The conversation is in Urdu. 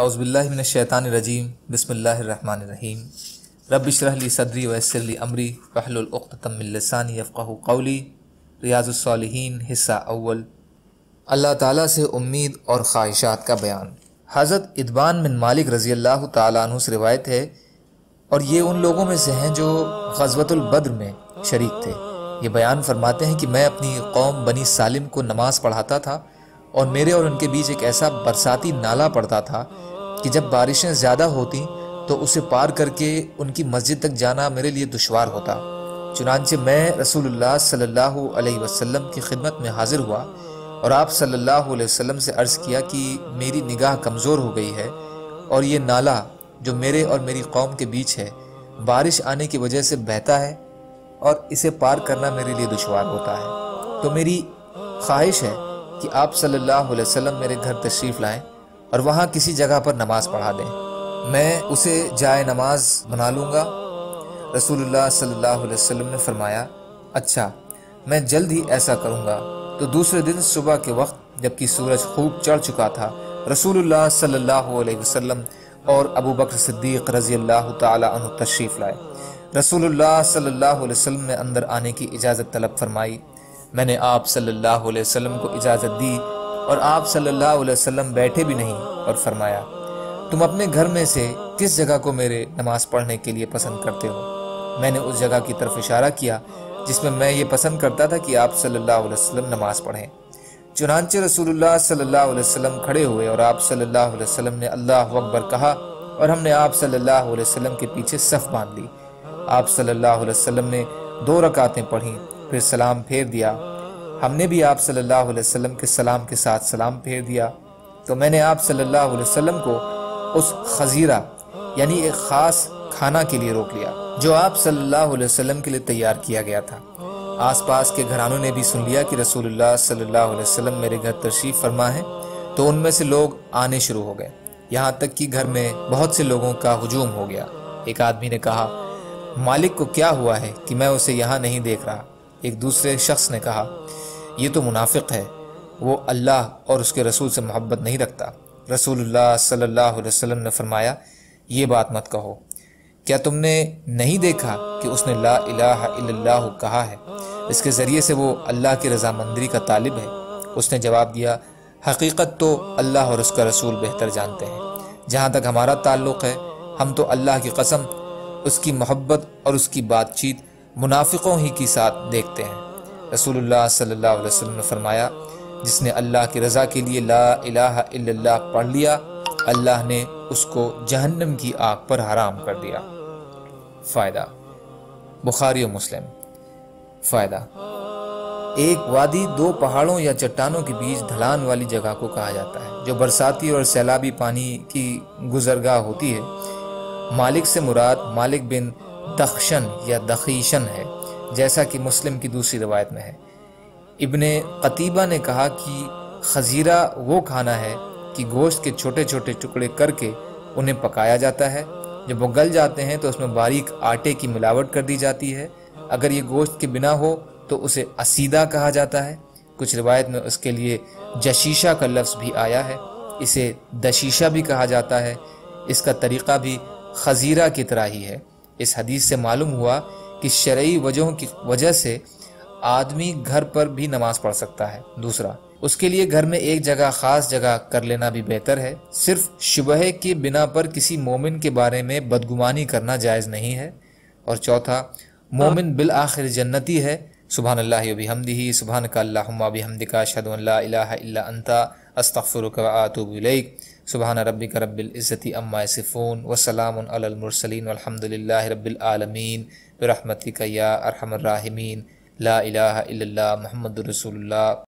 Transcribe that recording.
اعوذ باللہ من الشیطان الرجیم بسم اللہ الرحمن الرحیم رب اشرح لی صدری ویسر لی امری واحلل عقدۃ من لسانی یفقہوا قولی۔ ریاض الصالحین حصہ اول، اللہ تعالیٰ سے امید اور خواہشات کا بیان۔ حضرت ادبان بن مالک رضی اللہ تعالیٰ عنہ سے روایت ہے، اور یہ ان لوگوں میں سے ہیں جو غزوۃ البدر میں شریک تھے۔ یہ بیان فرماتے ہیں کہ میں اپنی قوم بنی سالم کو نماز پڑھاتا تھا، اور میرے اور ان کے بیچ ایک ایسا برساتی نالا پڑتا تھا کہ جب بارشیں زیادہ ہوتیں تو اسے پار کر کے ان کی مسجد تک جانا میرے لیے دشوار ہوتا۔ چنانچہ میں رسول اللہ صلی اللہ علیہ وسلم کی خدمت میں حاضر ہوا اور آپ صلی اللہ علیہ وسلم سے عرض کیا کہ میری نگاہ کمزور ہو گئی ہے، اور یہ نالا جو میرے اور میری قوم کے بیچ ہے بارش آنے کی وجہ سے بہتا ہے، اور اسے پار کرنا میرے لیے دشوار ہوتا ہے۔ تو میری خواہش ہے کہ آپ صلی اللہ علیہ وسلم میرے گھر تشریف لائیں اور وہاں کسی جگہ پر نماز پڑھا دیں، میں اسے جائے نماز بنا لوں گا۔ رسول اللہ صلی اللہ علیہ وسلم نے فرمایا، اچھا، میں جلد ہی ایسا کروں گا۔ تو دوسرے دن صبح کے وقت جبکہ سورج خوب چڑھ چکا تھا، رسول اللہ صلی اللہ علیہ وسلم اور ابو بکر صدیق رضی اللہ تعالی عنہ تشریف لائے۔ رسول اللہ صلی اللہ علیہ وسلم نے اندر آنے کی اجازت طلب فرمائی۔ میں نے آپ صلی اللہ علیہ وسلم کو اجازت دی، اور آپ صلی اللہ علیہ وسلم بیٹھے بھی نہیں، اور فرمایا، تم اپنے گھر میں سے کس جگہ کو میرے نماز پڑھنے کے لیے پسند کرتے ہو؟ میں نے اس جگہ کی طرف اشارہ کیا جس میں یہ پسند کرتا تھا کہ آپ صلی اللہ علیہ وسلم نماز پڑھیں۔ چنانچہ رسول اللہ صلی اللہ علیہ وسلم کھڑے ہوئے اور آپ صلی اللہ علیہ وسلم نے اللہ اکبر کہا، اور ہم نے آپ صلی اللہ علیہ وسلم کے پیچھے صف باندھ لی۔ آپ صلی اللہ علیہ وسلم نے 2 رکعتیں پڑھیں، پھر سلام پھیر دیا۔ ہم نے بھی آپ صلی اللہ علیہ وسلم کے سلام کے ساتھ سلام پھیر دیا۔ تو میں نے آپ صلی اللہ علیہ وسلم کو اس خزیرہ یعنی ایک خاص کھانا کے لیے روک لیا جو آپ صلی اللہ علیہ وسلم کے لیے تیار کیا گیا تھا۔ آس پاس کے گھرانوں نے بھی سن لیا کہ رسول اللہ صلی اللہ علیہ وسلم میرے گھر تشریف فرما ہے، تو ان میں سے لوگ آنے شروع ہو گئے، یہاں تک کہ گھر میں بہت سے لوگوں کا ہجوم ہو گیا۔ ایک آدمی نے کہا، مالک کو کیا ہوا ہے کہ میں اسے یہاں نہیں دیکھ رہا؟ ایک دوسرے شخص نے کہا، یہ تو منافق ہے، وہ اللہ اور اس کے رسول سے محبت نہیں رکھتا۔ رسول اللہ صلی اللہ علیہ وسلم نے فرمایا، یہ بات مت کہو، کیا تم نے نہیں دیکھا کہ اس نے لا الہ الا اللہ کہا ہے؟ اس کے ذریعے سے وہ اللہ کی رضامندی کا طالب ہے۔ اس نے جواب دیا، حقیقت تو اللہ اور اس کا رسول بہتر جانتے ہیں۔ جہاں تک ہمارا تعلق ہے، ہم تو اللہ کی قسم اس کی محبت اور اس کی بات چیت منافقوں ہی کی ساتھ دیکھتے ہیں۔ رسول اللہ صلی اللہ علیہ وسلم نے فرمایا، جس نے اللہ کی رضا کے لیے لا الہ الا اللہ پڑھ لیا، اللہ نے اس کو جہنم کی آگ پر حرام کر دیا۔ فائدہ، بخاری و مسلم۔ فائدہ، ایک وادی 2 پہاڑوں یا چٹانوں کے بیچ ڈھلان والی جگہ کو کہا جاتا ہے جو برساتی اور سیلابی پانی کی گزرگاہ ہوتی ہے۔ مالک سے مراد مالک بن دخشن یا دخیشن ہے، جیسا کہ مسلم کی دوسری روایت میں ہے۔ ابن قتیبہ نے کہا کہ خزیرہ وہ کھانا ہے کہ گوشت کے چھوٹے چھوٹے ٹکڑے کر کے انہیں پکایا جاتا ہے۔ جب وہ گل جاتے ہیں تو اس میں باریک آٹے کی ملاوٹ کر دی جاتی ہے۔ اگر یہ گوشت کے بنا ہو تو اسے اسیدہ کہا جاتا ہے۔ کچھ روایت میں اس کے لیے جشیشہ کا لفظ بھی آیا ہے، اسے دشیشہ بھی کہا جاتا ہے۔ اس کا طریقہ بھی خزیرہ کی طرح ہی ہے۔ اس حدیث سے معلوم ہوا کہ شرعی وجہوں کی وجہ سے آدمی گھر پر بھی نماز پڑھ سکتا ہے۔ دوسرا، اس کے لیے گھر میں ایک جگہ خاص جگہ کر لینا بھی بہتر ہے۔ صرف شبہ کی بنا پر کسی مومن کے بارے میں بدگمانی کرنا جائز نہیں ہے۔ اور چوتھا، مومن بالآخر جنتی ہے۔ سبحان اللہ و بحمدہ، سبحانک اللہم و بحمدک، اشہد ان لا الہ الا انت، استغفرک و اتوب الیک۔ سبحان ربک رب العزۃ عما یصفون، وسلام علی المرسلین، والحمد للہ رب العالمین، برحمتک یا ارحم الراحمین۔ لا الہ الا اللہ محمد رسول اللہ۔